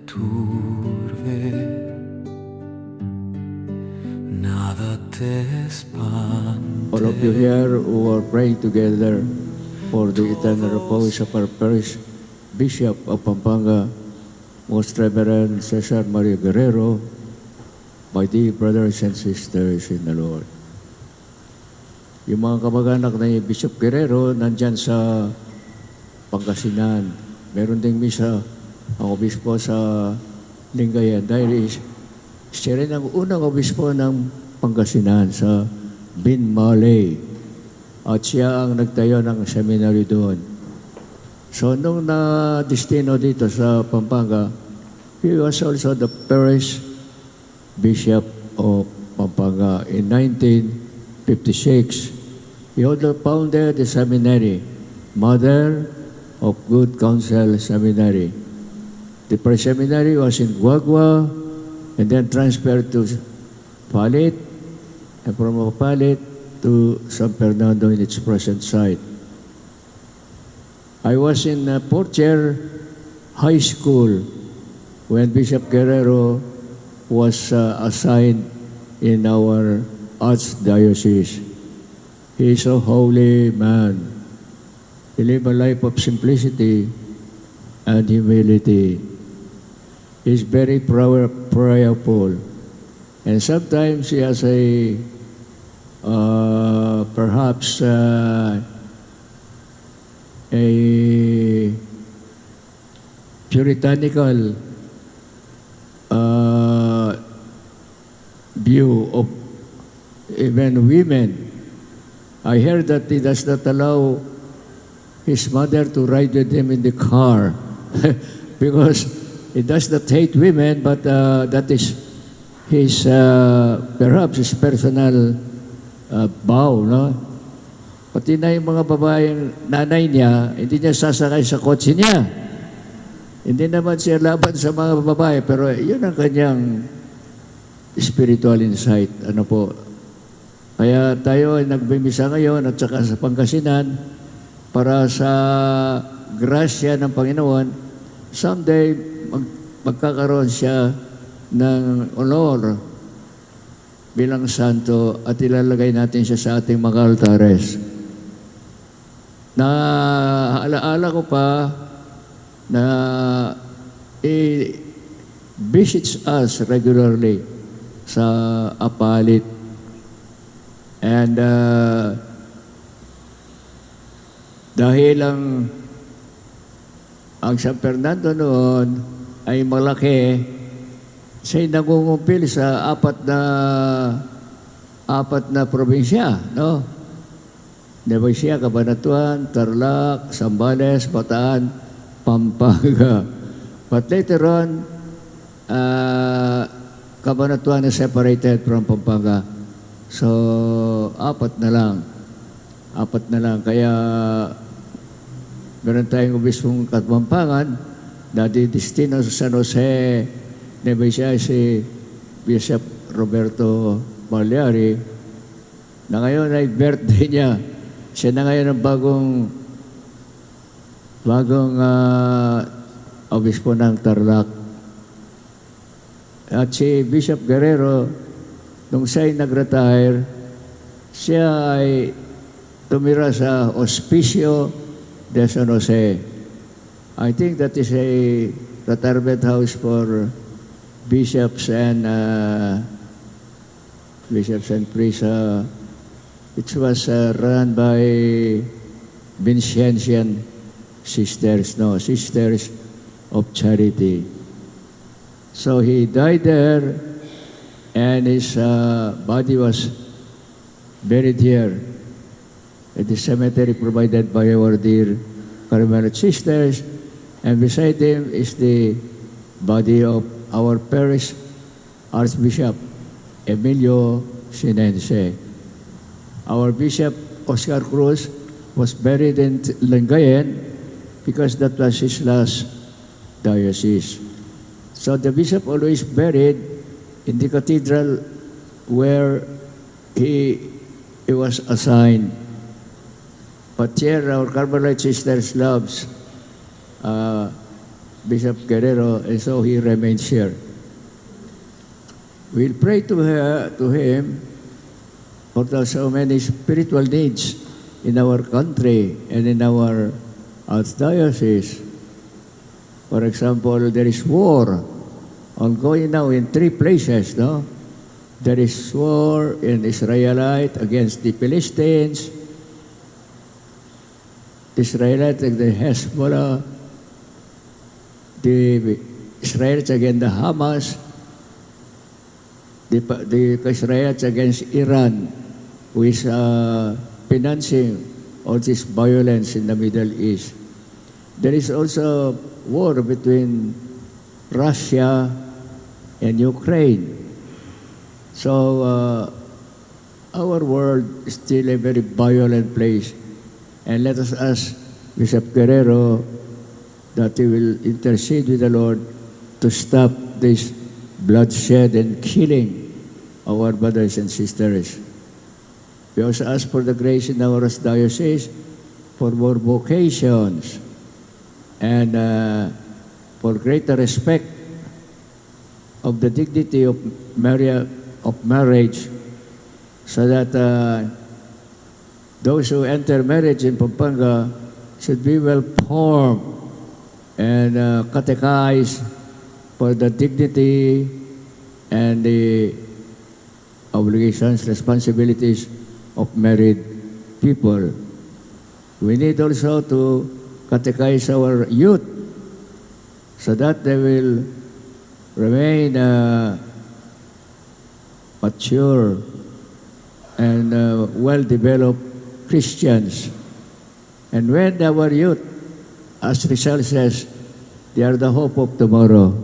turbe, nada te espante. All of you here who are praying together for the eternal repose of our parish Bishop of Pampanga, Most Reverend Cesar Maria Guerrero, my dear brothers and sisters in the Lord. Yung mga kamag-anak ni Bishop Guerrero nandyan sa Pangasinan. Meron ding misa ang obispo sa Lingayen dahil siya rin ang unang obispo ng Pangasinan sa Binmalay. At siya ang nagtayo ng seminary doon. So nung na-destino dito sa Pampanga, he was also the parish bishop of Pampanga. In 1956, he also founded the seminary, Mother of Good Counsel Seminary. The first seminary was in Guagua and then transferred to Palit, and from Palit to San Fernando in its present site. I was in Portier High School when Bishop Guerrero was assigned in our archdiocese. He is a holy man. He lived a life of simplicity and humility. He is very prayerful. And sometimes he has a perhaps a puritanical view of even women. I heard that he does not allow his mother to ride with him in the car because he does not hate women, but that is his perhaps his personal vow, no? Pati na yung mga babaeng nanay niya, hindi niya sasakay sa kotse niya. Hindi naman siya laban sa mga babae, pero yun ang kanyang spiritual insight. Ano po? Kaya tayo ay nagbimisa ngayon at saka sa Pangasinan para sa grasya ng Panginoon, someday magkakaroon siya ng honor bilang santo at ilalagay natin siya sa ating mga altares. Na alaala ko pa na he visits us regularly sa Apalit. And dahil ang San Fernando noon ay malaki, siya'y nangungumpil sa apat na probinsya, no? Nueva Ecija, Cabanatuan, Tarlac, Zambales, Bataan, Pampanga. But later on, Cabanatuan is separated from Pampanga. So, apat na lang. Kaya, meron tayong obispong Kapampangan, destino sa San Jose, Nueva Ecija si Bishop Roberto Magliari, na ngayon ay birthday niya. Siya na ngayon ang bagong obispo ng Tarlac. At si Bishop Guerrero, nung siya ay nag-retire, siya ay tumira sa Hospicio de San Jose. I think that is a retirement house for bishops and priests. It was run by Vincentian sisters, Sisters of Charity. So he died there, and his body was buried here at the cemetery provided by our dear Carmelite sisters, and beside him is the body of our parish Archbishop Emilio Sinense. Our Bishop Oscar Cruz was buried in Lingayen because that was his last diocese. So the bishop always buried in the cathedral where he was assigned. But here our Carmelite sisters loves Bishop Guerrero, and so he remains here. We'll pray to him for the so many spiritual needs in our country and in our archdiocese. For example, there is war ongoing now in 3 places, no? There is war in Israelite against the Philistines, Israelites against the Hezbollah, the Israelites against the Hamas, the Israelites against Iran, who is financing all this violence in the Middle East. There is also war between Russia and Ukraine. So our world is still a very violent place. And let us ask Bishop Guerrero that he will intercede with the Lord to stop this bloodshed and killing of our brothers and sisters. We also ask for the grace in our diocese for more vocations and for greater respect of the dignity of marriage, so that those who enter marriage in Pampanga should be well formed and catechized for the dignity and the obligations, responsibilities of married people. We need also to catechize our youth so that they will remain mature and well-developed Christians. And when our youth, as Rizal says, they are the hope of tomorrow.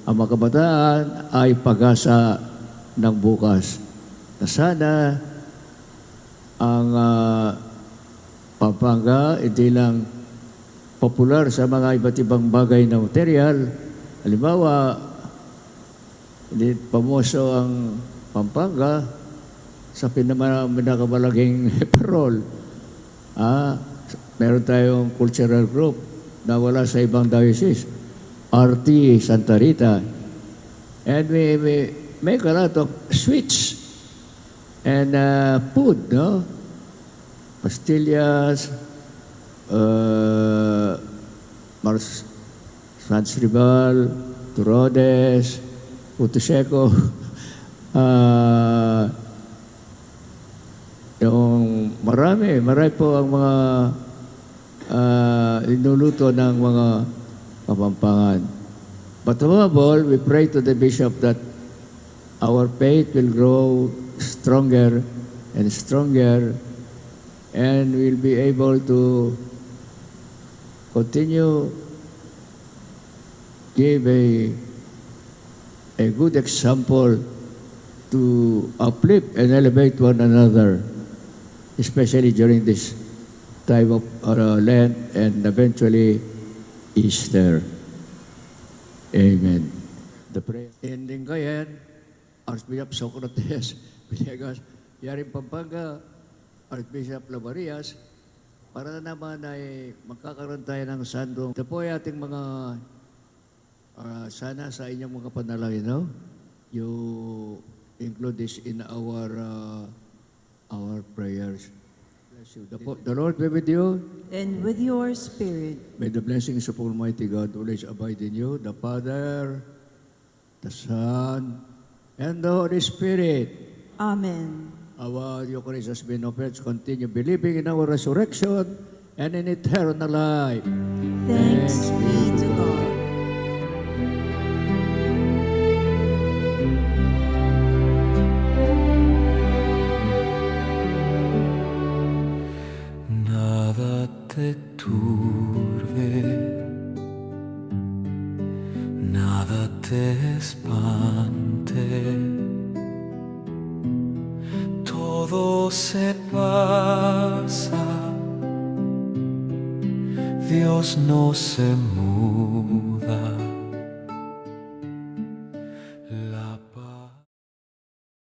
Ang mga kabataan ay pag-asa ng bukas. Na sana ang Pampanga hindi lang popular sa mga iba't ibang bagay na material. Halimbawa, hindi pamoso ang Pampanga sa pinakamalaging parol. Meron tayong cultural group na wala sa ibang diocese, RT Santa Rita. And we make a lot of sweets and food, no? Pastillas, Sansribal, Turodes, Putuseco, yung marami po ang mga inuluto ng mga Kapampangan. But above all, we pray to the Bishop that our faith will grow stronger and stronger, and we'll be able to continue give a good example to uplift and elevate one another, especially during this time of Lent and eventually Easter. Amen. The prayer. In Lingayen, Archbishop Socrates Villegas, Yaring Pampanga, Archbishop Lavarias, para naman ay magkakaroon tayo ng sandong. Ito po ay ating mga sana sa inyong mga panalangin, no? You include this in our prayers. Bless you. The Lord be with you. And with your spirit. May the blessings of Almighty God always abide in you, the Father, the Son, and the Holy Spirit. Amen. Our Eucharist has been offered. Continue believing in our resurrection and in eternal life. Thanks be to God. Nada te turbe, nada te espante, todo se pasa, Dios no se muda.